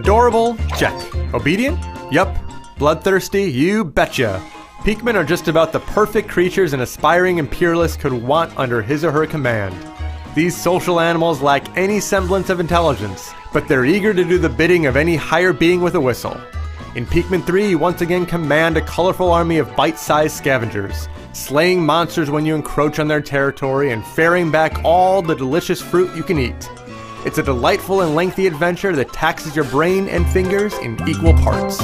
Adorable? Check. Obedient? Yup. Bloodthirsty? You betcha. Pikmin are just about the perfect creatures an aspiring imperialist could want under his or her command. These social animals lack any semblance of intelligence, but they're eager to do the bidding of any higher being with a whistle. In Pikmin 3, you once again command a colorful army of bite-sized scavengers, slaying monsters when you encroach on their territory and ferrying back all the delicious fruit you can eat. It's a delightful and lengthy adventure that taxes your brain and fingers in equal parts.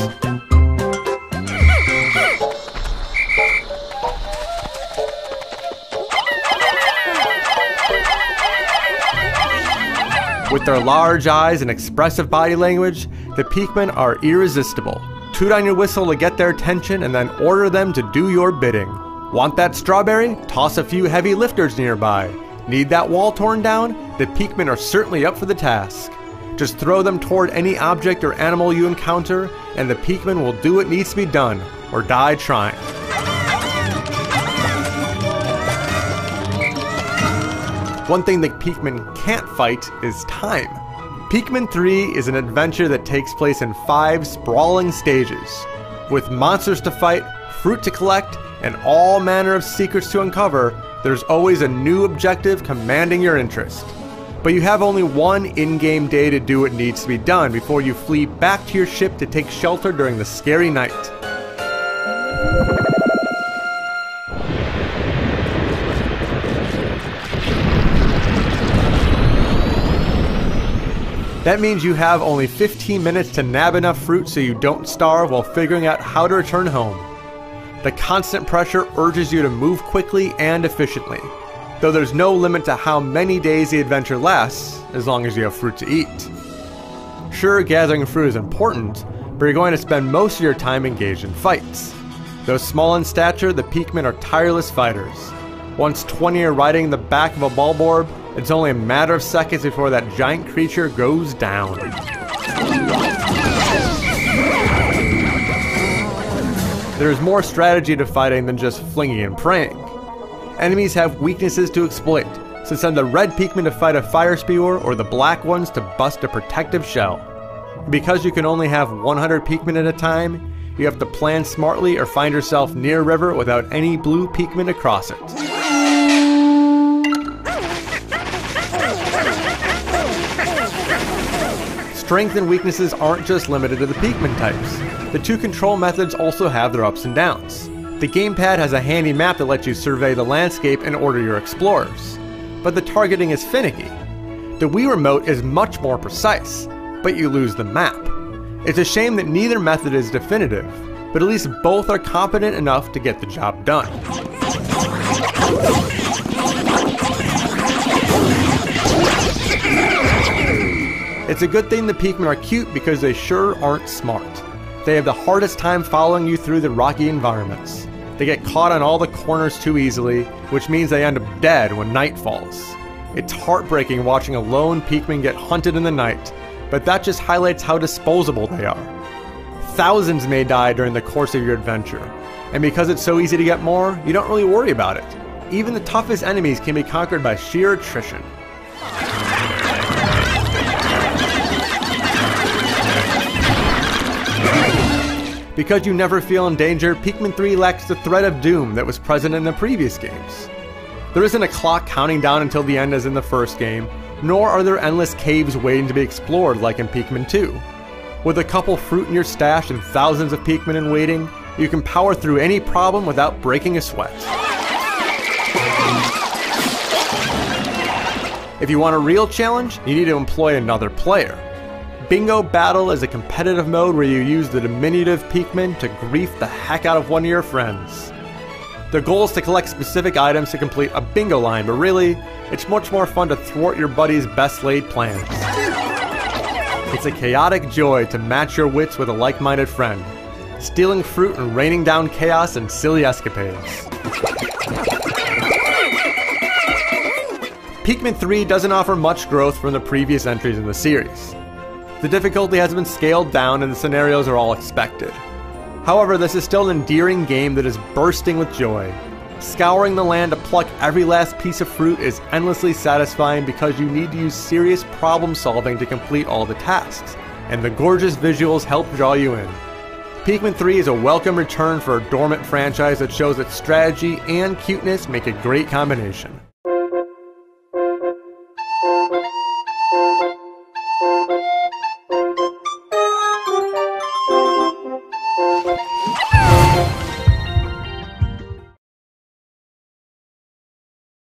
With their large eyes and expressive body language, the Pikmin are irresistible. Toot on your whistle to get their attention and then order them to do your bidding. Want that strawberry? Toss a few heavy lifters nearby. Need that wall torn down? The Pikmin are certainly up for the task. Just throw them toward any object or animal you encounter, and the Pikmin will do what needs to be done, or die trying. One thing that Pikmin can't fight is time. Pikmin 3 is an adventure that takes place in 5 sprawling stages. With monsters to fight, fruit to collect, and all manner of secrets to uncover, there's always a new objective commanding your interest. But you have only one in-game day to do what needs to be done before you flee back to your ship to take shelter during the scary night. That means you have only 15 minutes to nab enough fruit so you don't starve while figuring out how to return home. The constant pressure urges you to move quickly and efficiently, though there's no limit to how many days the adventure lasts, as long as you have fruit to eat. Sure, gathering fruit is important, but you're going to spend most of your time engaged in fights. Though small in stature, the Pikmin are tireless fighters. Once 20 are riding the back of a bulborb, it's only a matter of seconds before that giant creature goes down. There's more strategy to fighting than just flinging and praying. Enemies have weaknesses to exploit, so send the red Pikmin to fight a fire spewer or the black ones to bust a protective shell. Because you can only have 100 Pikmin at a time, you have to plan smartly or find yourself near a river without any blue Pikmin to cross it. Strength and weaknesses aren't just limited to the Pikmin types. The 2 control methods also have their ups and downs. The gamepad has a handy map that lets you survey the landscape and order your explorers, but the targeting is finicky. The Wii Remote is much more precise, but you lose the map. It's a shame that neither method is definitive, but at least both are competent enough to get the job done. It's a good thing the Pikmin are cute because they sure aren't smart. They have the hardest time following you through the rocky environments. They get caught on all the corners too easily, which means they end up dead when night falls. It's heartbreaking watching a lone Pikmin get hunted in the night, but that just highlights how disposable they are. Thousands may die during the course of your adventure, and because it's so easy to get more, you don't really worry about it. Even the toughest enemies can be conquered by sheer attrition. Because you never feel in danger, Pikmin 3 lacks the threat of doom that was present in the previous games. There isn't a clock counting down until the end as in the first game, nor are there endless caves waiting to be explored like in Pikmin 2. With a couple fruit in your stash and thousands of Pikmin in waiting, you can power through any problem without breaking a sweat. If you want a real challenge, you need to employ another player. Bingo Battle is a competitive mode where you use the diminutive Pikmin to grief the heck out of one of your friends. The goal is to collect specific items to complete a bingo line, but really, it's much more fun to thwart your buddy's best laid plans. It's a chaotic joy to match your wits with a like-minded friend, stealing fruit and raining down chaos in silly escapades. Pikmin 3 doesn't offer much growth from the previous entries in the series. The difficulty has been scaled down and the scenarios are all expected. However, this is still an endearing game that is bursting with joy. Scouring the land to pluck every last piece of fruit is endlessly satisfying because you need to use serious problem solving to complete all the tasks, and the gorgeous visuals help draw you in. Pikmin 3 is a welcome return for a dormant franchise that shows that strategy and cuteness make a great combination.